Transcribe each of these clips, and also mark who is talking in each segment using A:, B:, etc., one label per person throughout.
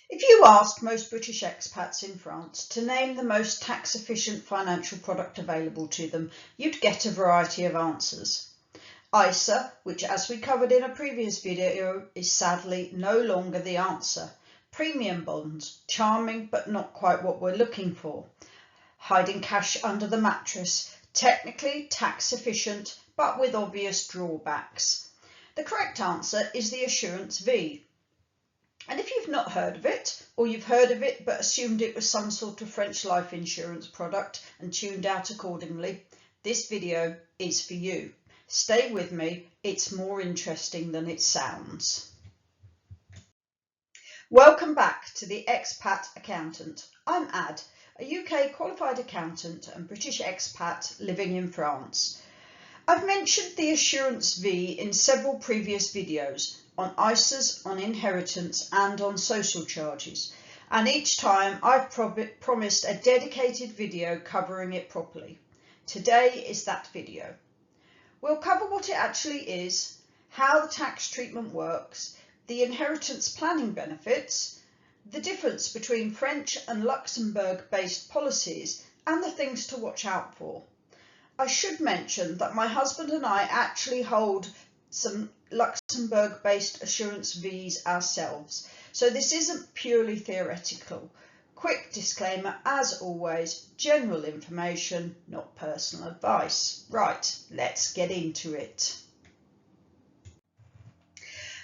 A: If you asked most British expats in France to name the most tax-efficient financial product available to them, you'd get a variety of answers. ISA, which as we covered in a previous video, is sadly no longer the answer. Premium bonds, charming but not quite what we're looking for. Hiding cash under the mattress, technically tax efficient but with obvious drawbacks. The correct answer is the Assurance Vie. And if you've not heard of it, or you've heard of it but assumed it was some sort of French life insurance product and tuned out accordingly, this video is for you. Stay with me, it's more interesting than it sounds. Welcome back to the Expat Accountant. I'm Ad, a UK qualified accountant and British expat living in France. I've mentioned the Assurance Vie in several previous videos on ISAs, on inheritance and on social charges, and each time I've promised a dedicated video covering it properly. Today is that video. We'll cover what it actually is, how the tax treatment works, the inheritance planning benefits, the difference between French and Luxembourg based policies and the things to watch out for. I should mention that my husband and I actually hold some Luxembourg-based Assurance Vies ourselves, so this isn't purely theoretical. Quick disclaimer, as always, general information, not personal advice. Right, let's get into it.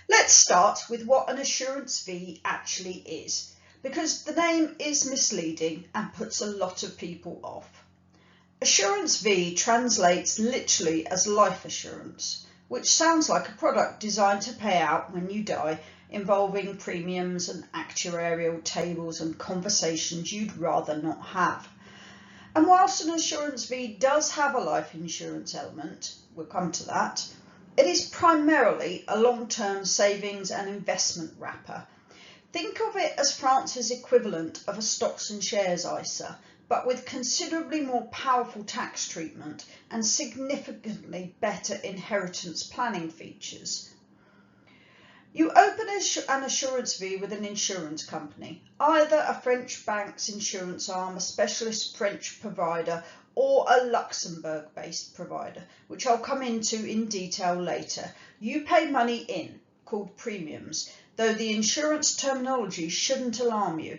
A: Let's start with what an Assurance Vie actually is, because the name is misleading and puts a lot of people off. Assurance Vie translates literally as life assurance, which sounds like a product designed to pay out when you die, involving premiums and actuarial tables and conversations you'd rather not have. And whilst an Assurance Vie does have a life insurance element, we'll come to that, it is primarily a long-term savings and investment wrapper. Think of it as France's equivalent of a stocks and shares ISA, but with considerably more powerful tax treatment and significantly better inheritance planning features. You open an Assurance Vie with an insurance company, either a French bank's insurance arm, a specialist French provider, or a Luxembourg-based provider, which I'll come into in detail later. You pay money in, called premiums, though the insurance terminology shouldn't alarm you.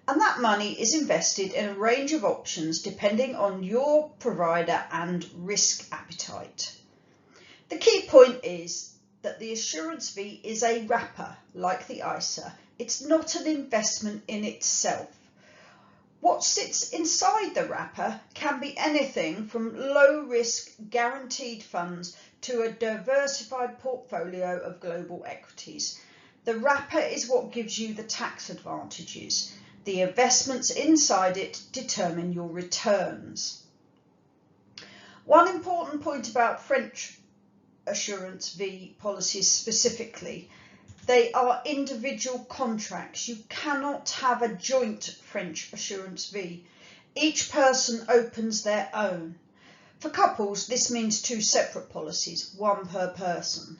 A: And that money is invested in a range of options depending on your provider and risk appetite. The key point is that the Assurance Vie is a wrapper like the ISA. It's not an investment in itself. What sits inside the wrapper can be anything from low risk guaranteed funds to a diversified portfolio of global equities. The wrapper is what gives you the tax advantages. The investments inside it determine your returns. One important point about French Assurance Vie policies specifically, they are individual contracts. You cannot have a joint French Assurance Vie. Each person opens their own. For couples, this means 2 separate policies, 1 per person.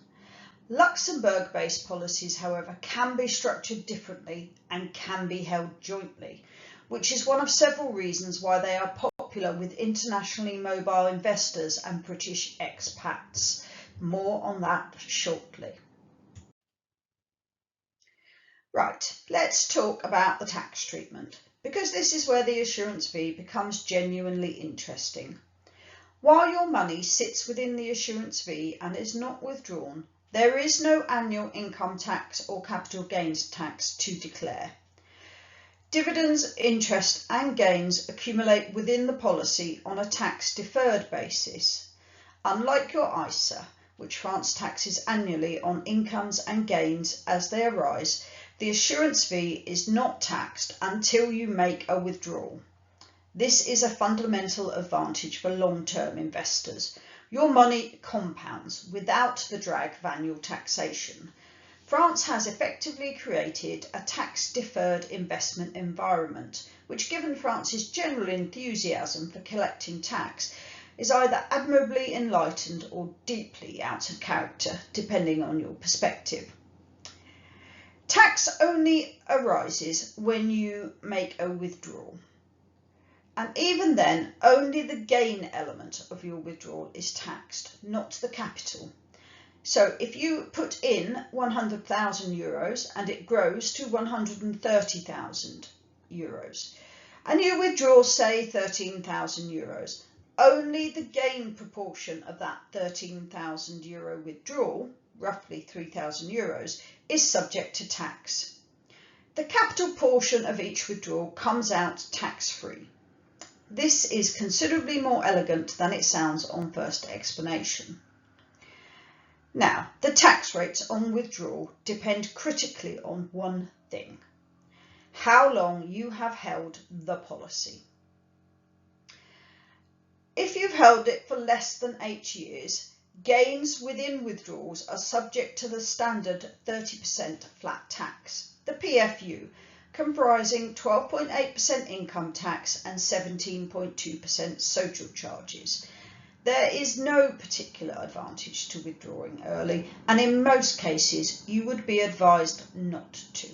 A: Luxembourg-based policies, however, can be structured differently and can be held jointly, which is one of several reasons why they are popular with internationally mobile investors and British expats. More on that shortly. Right, let's talk about the tax treatment, because this is where the Assurance Vie becomes genuinely interesting. While your money sits within the Assurance Vie and is not withdrawn, there is no annual income tax or capital gains tax to declare. Dividends, interest and gains accumulate within the policy on a tax deferred basis. Unlike your ISA, which France taxes annually on incomes and gains as they arise, the Assurance Vie is not taxed until you make a withdrawal. This is a fundamental advantage for long-term investors. Your money compounds without the drag of annual taxation. France has effectively created a tax-deferred investment environment, which, given France's general enthusiasm for collecting tax, is either admirably enlightened or deeply out of character, depending on your perspective. Tax only arises when you make a withdrawal. And even then, only the gain element of your withdrawal is taxed, not the capital. So if you put in €100,000 and it grows to €130,000 and you withdraw, say, €13,000, only the gain proportion of that €13,000 withdrawal, roughly €3,000, is subject to tax. The capital portion of each withdrawal comes out tax-free. This is considerably more elegant than it sounds on first explanation. Now, the tax rates on withdrawal depend critically on one thing: how long you have held the policy. If you've held it for less than 8 years, gains within withdrawals are subject to the standard 30% flat tax, the PFU, comprising 12.8% income tax and 17.2% social charges. There is no particular advantage to withdrawing early, and in most cases you would be advised not to.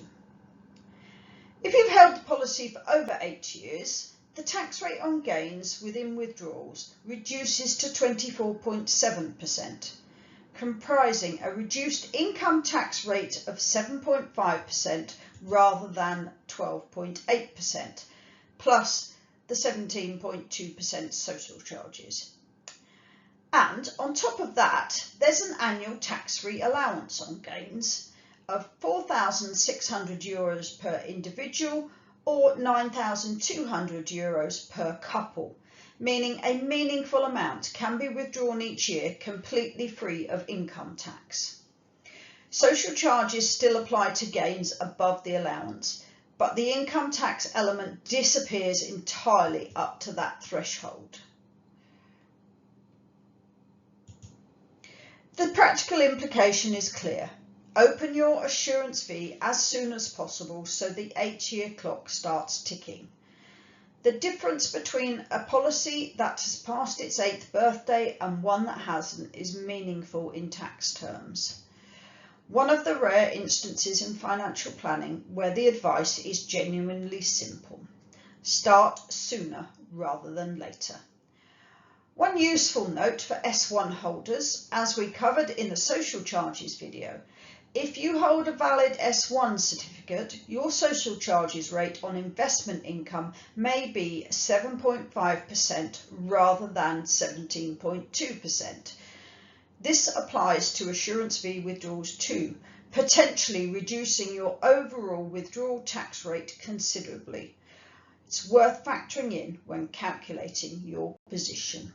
A: If you've held the policy for over 8 years, the tax rate on gains within withdrawals reduces to 24.7%, comprising a reduced income tax rate of 7.5% rather than 12.8%, plus the 17.2% social charges. And on top of that, there's an annual tax-free allowance on gains of €4,600 per individual or €9,200 per couple, meaning a meaningful amount can be withdrawn each year completely free of income tax. Social charges still apply to gains above the allowance, but the income tax element disappears entirely up to that threshold. The practical implication is clear. Open your Assurance Vie as soon as possible so the 8-year clock starts ticking. The difference between a policy that has passed its 8th birthday and one that hasn't is meaningful in tax terms. One of the rare instances in financial planning where the advice is genuinely simple. Start sooner rather than later. One useful note for S1 holders, as we covered in the social charges video: if you hold a valid S1 certificate, your social charges rate on investment income may be 7.5% rather than 17.2%. This applies to Assurance Vie withdrawals too, potentially reducing your overall withdrawal tax rate considerably. It's worth factoring in when calculating your position.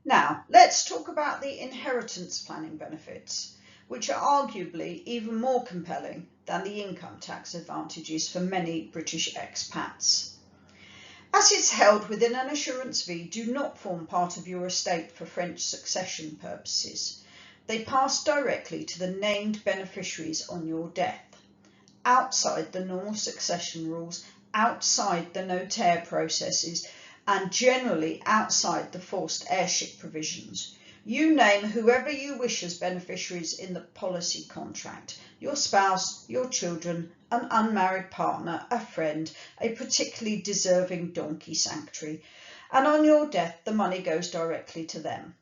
A: Now, let's talk about the inheritance planning benefits, which are arguably even more compelling than the income tax advantages for many British expats. Assets held within an Assurance Vie do not form part of your estate for French succession purposes. They pass directly to the named beneficiaries on your death, outside the normal succession rules, outside the notaire processes, and generally outside the forced heirship provisions. You name whoever you wish as beneficiaries in the policy contract: your spouse, your children, an unmarried partner, a friend, a particularly deserving donkey sanctuary, and on your death the money goes directly to them.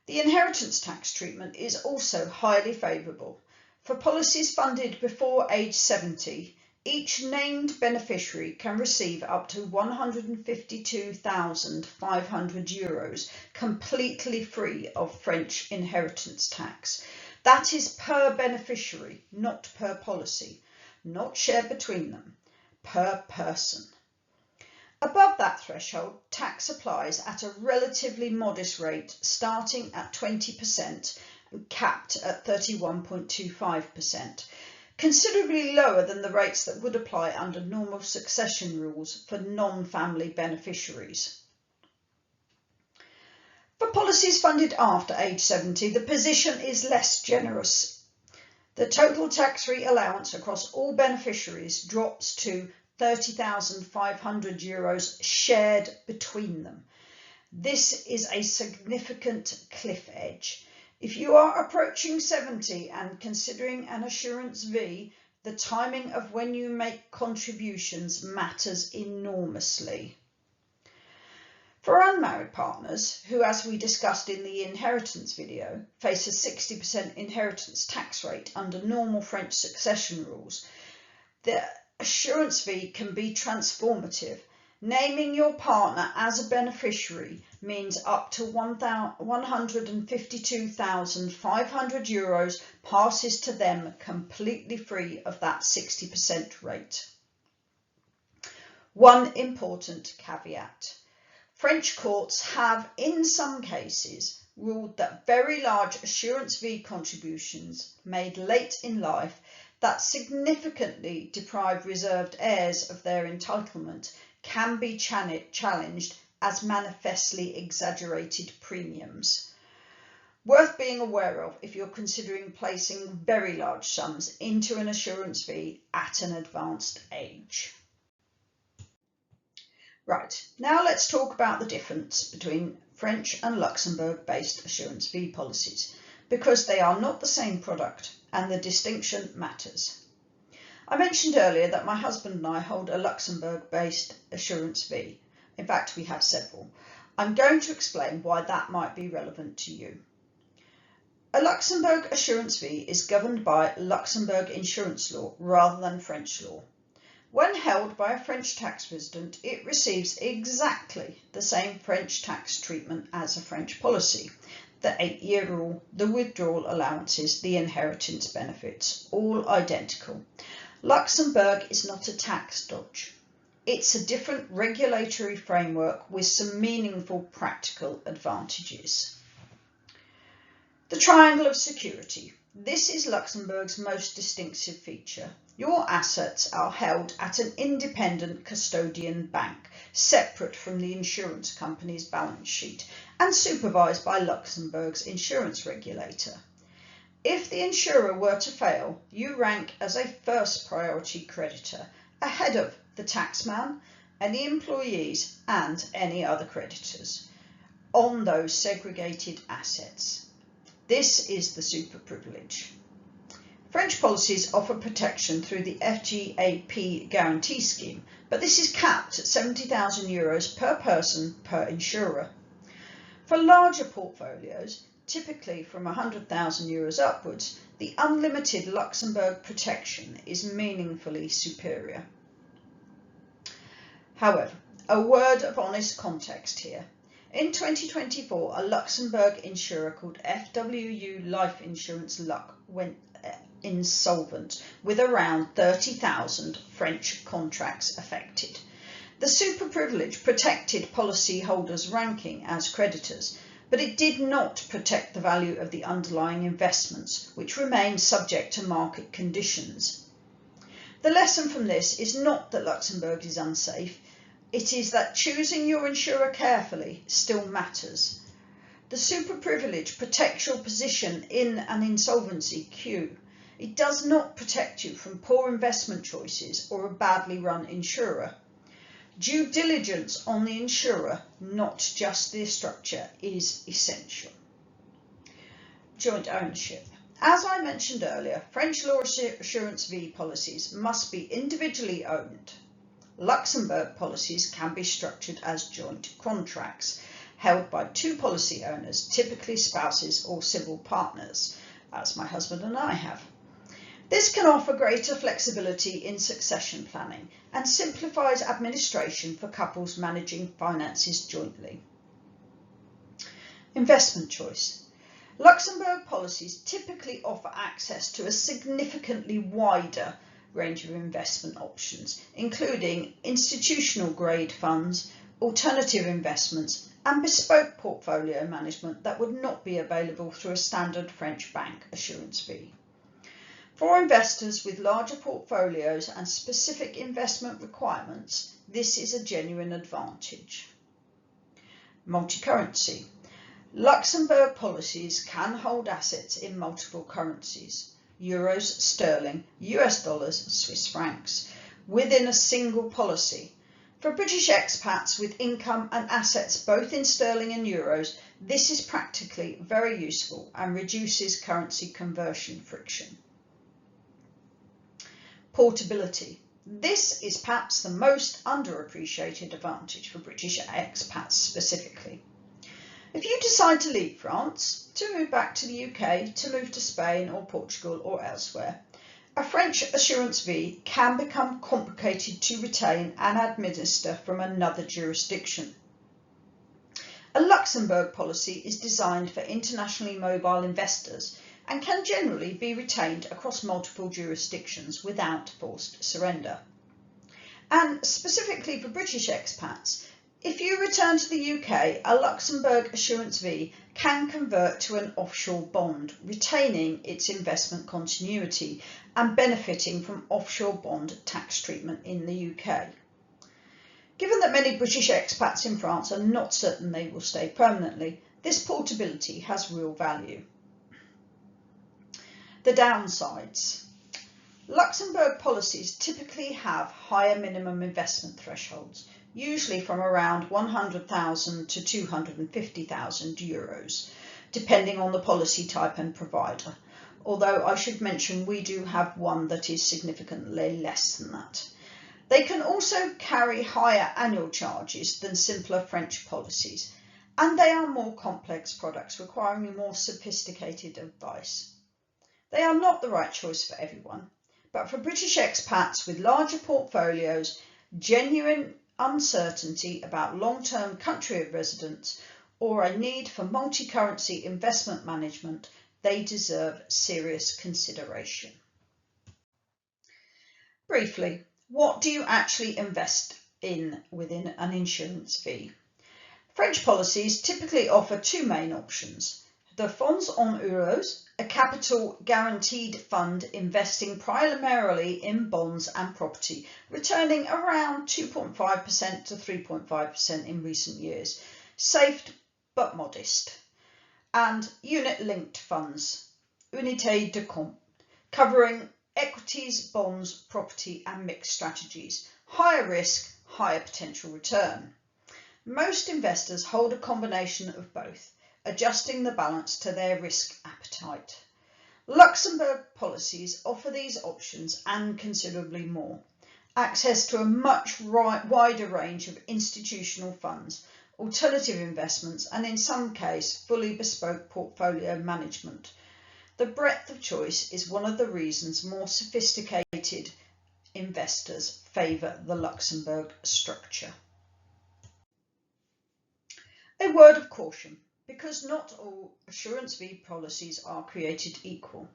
A: The inheritance tax treatment is also highly favourable. For policies funded before age 70, each named beneficiary can receive up to €152,500 completely free of French inheritance tax. That is per beneficiary, not per policy, not shared between them, per person. Above that threshold, tax applies at a relatively modest rate, starting at 20% and capped at 31.25%. Considerably lower than the rates that would apply under normal succession rules for non-family beneficiaries. For policies funded after age 70, the position is less generous. The total tax-free allowance across all beneficiaries drops to €30,500 shared between them. This is a significant cliff edge. If you are approaching 70 and considering an Assurance Vie, the timing of when you make contributions matters enormously. For unmarried partners, who, as we discussed in the inheritance video, face a 60% inheritance tax rate under normal French succession rules, the Assurance Vie can be transformative. Naming your partner as a beneficiary means up to €152,500 passes to them completely free of that 60% rate. One important caveat. French courts have, in some cases, ruled that very large Assurance Vie contributions made late in life that significantly deprive reserved heirs of their entitlement can be challenged as manifestly exaggerated premiums. Worth being aware of if you're considering placing very large sums into an Assurance Vie at an advanced age. Right, now let's talk about the difference between French and Luxembourg-based Assurance Vie policies, because they are not the same product and the distinction matters. I mentioned earlier that my husband and I hold a Luxembourg-based Assurance Vie. In fact, we have several. I'm going to explain why that might be relevant to you. A Luxembourg Assurance Vie is governed by Luxembourg insurance law rather than French law. When held by a French tax resident, it receives exactly the same French tax treatment as a French policy. The 8-year rule, the withdrawal allowances, the inheritance benefits, all identical. Luxembourg is not a tax dodge. It's a different regulatory framework with some meaningful practical advantages. The Triangle of Security. This is Luxembourg's most distinctive feature. Your assets are held at an independent custodian bank, separate from the insurance company's balance sheet, and supervised by Luxembourg's insurance regulator. If the insurer were to fail, you rank as a first priority creditor, ahead of the taxman, any employees, and any other creditors on those segregated assets. This is the super privilege. French policies offer protection through the FGAP guarantee scheme, but this is capped at €70,000 per person per insurer. For larger portfolios, typically from €100,000 upwards, the unlimited Luxembourg protection is meaningfully superior. However, a word of honest context here. In 2024, a Luxembourg insurer called FWU Life Insurance Luck went insolvent, with around 30,000 French contracts affected. The super privilege protected policyholders' ranking as creditors, but it did not protect the value of the underlying investments, which remained subject to market conditions. The lesson from this is not that Luxembourg is unsafe, it is that choosing your insurer carefully still matters. The super privilege protects your position in an insolvency queue. It does not protect you from poor investment choices or a badly run insurer. Due diligence on the insurer, not just the structure, is essential. Joint ownership. As I mentioned earlier, French law Assurance Vie policies must be individually owned. Luxembourg policies can be structured as joint contracts, held by two policy owners, typically spouses or civil partners, as my husband and I have. This can offer greater flexibility in succession planning and simplifies administration for couples managing finances jointly. Investment choice. Luxembourg policies typically offer access to a significantly wider range of investment options, including institutional grade funds, alternative investments, and bespoke portfolio management that would not be available through a standard French bank Assurance Vie. For investors with larger portfolios and specific investment requirements, this is a genuine advantage. Multi-currency. Luxembourg policies can hold assets in multiple currencies, euros, sterling, US dollars, Swiss francs, within a single policy. For For British expats with income and assets both in sterling and euros, this is practically very useful and reduces currency conversion friction. Portability. This is perhaps the most underappreciated advantage for British expats specifically. If you decide to leave France, to move back to the UK, to move to Spain or Portugal or elsewhere, a French Assurance Vie can become complicated to retain and administer from another jurisdiction. A Luxembourg policy is designed for internationally mobile investors and can generally be retained across multiple jurisdictions without forced surrender. And specifically for British expats, if you return to the UK, a Luxembourg Assurance Vie can convert to an offshore bond, retaining its investment continuity and benefiting from offshore bond tax treatment in the UK. Given that many British expats in France are not certain they will stay permanently, this portability has real value. The downsides. Luxembourg policies typically have higher minimum investment thresholds, usually from around 100,000 to 250,000 euros, depending on the policy type and provider. Although I should mention we do have one that is significantly less than that. They can also carry higher annual charges than simpler French policies, and they are more complex products requiring more sophisticated advice. They are not the right choice for everyone, but for British expats with larger portfolios, genuine uncertainty about long-term country of residence, or a need for multi-currency investment management, they deserve serious consideration. Briefly, what do you actually invest in within an insurance fee? French policies typically offer two main options. The fonds en euros, a capital guaranteed fund investing primarily in bonds and property, returning around 2.5% to 3.5% in recent years, safe but modest. And unit-linked funds, unité de compte, covering equities, bonds, property and mixed strategies, higher risk, higher potential return. Most investors hold a combination of both, adjusting the balance to their risk appetite. Luxembourg policies offer these options and considerably more. Access to a much wider range of institutional funds, alternative investments, and in some cases, fully bespoke portfolio management. The breadth of choice is one of the reasons more sophisticated investors favour the Luxembourg structure. A word of caution, because not all Assurance Vie policies are created equal.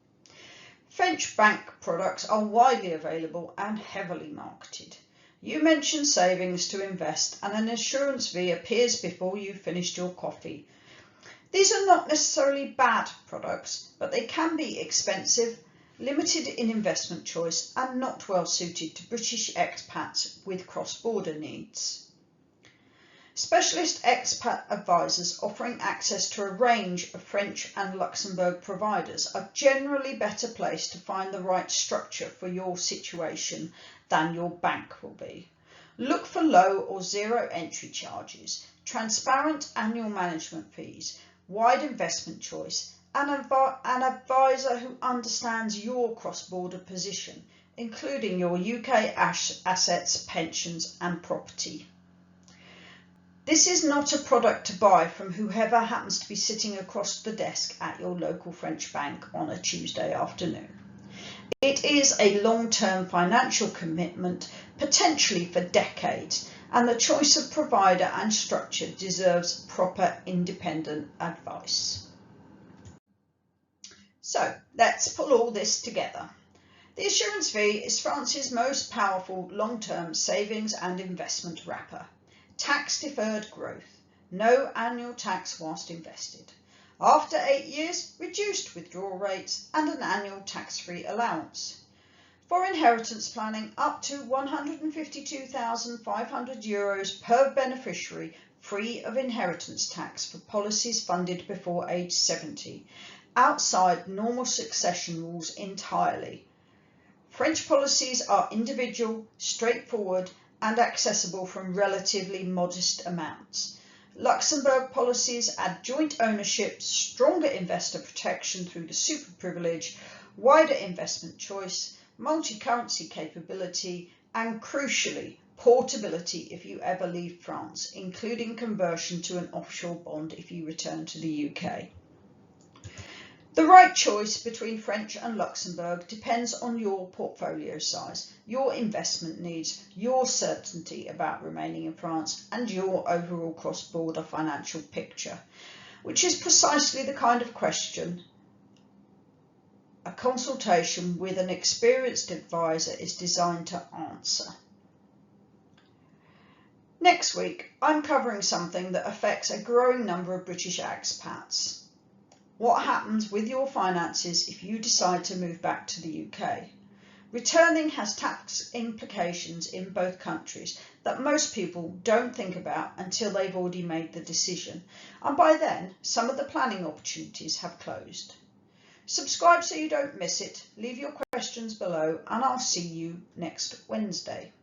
A: French bank products are widely available and heavily marketed. You mention savings to invest and an Assurance Vie appears before you've finished your coffee. These are not necessarily bad products, but they can be expensive, limited in investment choice and not well suited to British expats with cross-border needs. Specialist expat advisors offering access to a range of French and Luxembourg providers are generally better placed to find the right structure for your situation than your bank will be. Look for low or zero entry charges, transparent annual management fees, wide investment choice, and an advisor who understands your cross-border position, including your UK assets, pensions and property. This is not a product to buy from whoever happens to be sitting across the desk at your local French bank on a Tuesday afternoon. It is a long-term financial commitment, potentially for decades, and the choice of provider and structure deserves proper independent advice. So let's pull all this together. The Assurance Vie is France's most powerful long-term savings and investment wrapper. Tax-deferred growth, no annual tax whilst invested. After 8 years, reduced withdrawal rates and an annual tax-free allowance. For inheritance planning, up to €152,500 per beneficiary, free of inheritance tax for policies funded before age 70, outside normal succession rules entirely. French policies are individual, straightforward, and accessible from relatively modest amounts. Luxembourg policies add joint ownership, stronger investor protection through the super privilege, wider investment choice, multi-currency capability, and crucially, portability if you ever leave France, including conversion to an offshore bond if you return to the UK. The right choice between French and Luxembourg depends on your portfolio size, your investment needs, your certainty about remaining in France, and your overall cross-border financial picture, which is precisely the kind of question a consultation with an experienced advisor is designed to answer. Next week, I'm covering something that affects a growing number of British expats. What happens with your finances if you decide to move back to the UK? Returning has tax implications in both countries that most people don't think about until they've already made the decision, and by then some of the planning opportunities have closed. Subscribe so you don't miss it, leave your questions below, and I'll see you next Wednesday.